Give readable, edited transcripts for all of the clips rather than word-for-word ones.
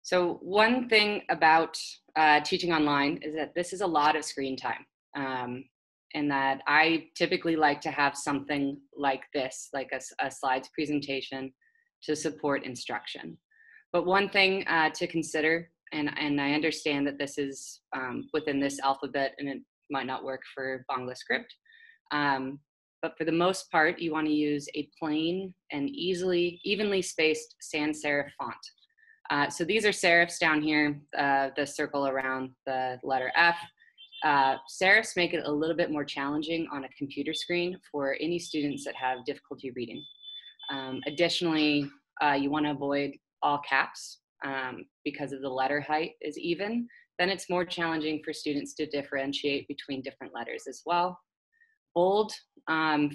So one thing about teaching online is that this is a lot of screen time. And that I typically like to have something like this, like a slides presentation to support instruction. But one thing to consider, and I understand that this is within this alphabet and it might not work for Bangla script, but for the most part, you want to use a plain and evenly spaced sans serif font. So these are serifs down here, the circle around the letter F. Serifs make it a little bit more challenging on a computer screen for any students that have difficulty reading. Additionally, you want to avoid all caps because of the letter height is even. Then it's more challenging for students to differentiate between different letters as well. Bold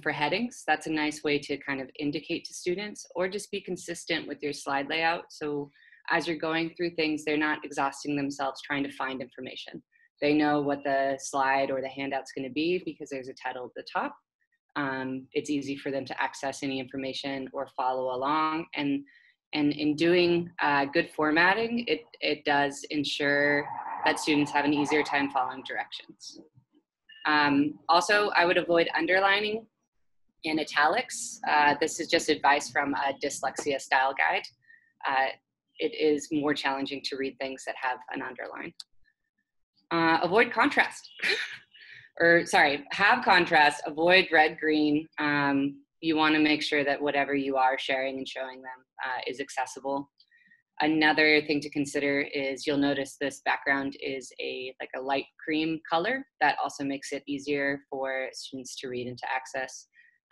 for headings, that's a nice way to kind of indicate to students, or just be consistent with your slide layout. So as you're going through things, they're not exhausting themselves trying to find information. They know what the slide or the handout's going to be because there's a title at the top. It's easy for them to access any information or follow along. And in doing good formatting, it does ensure that students have an easier time following directions. Also, I would avoid underlining in italics. This is just advice from a dyslexia style guide. It is more challenging to read things that have an underline. Avoid contrast, or sorry, have contrast, avoid red, green. You want to make sure that whatever you are sharing and showing them is accessible. Another thing to consider is you'll notice this background is like a light cream color. That also makes it easier for students to read and to access.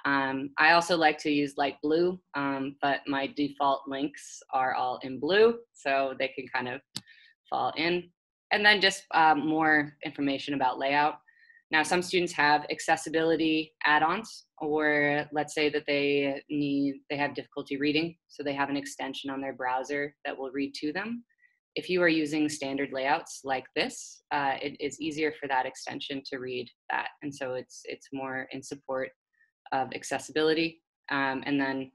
I also like to use light blue, but my default links are all in blue, so they can kind of fall in. And then just more information about layout. Now, some students have accessibility add-ons, or let's say that they have difficulty reading, so they have an extension on their browser that will read to them. If you are using standard layouts like this, it is easier for that extension to read that. And so it's more in support of accessibility, and then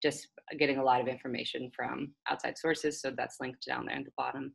just getting a lot of information from outside sources. So that's linked down there at the bottom.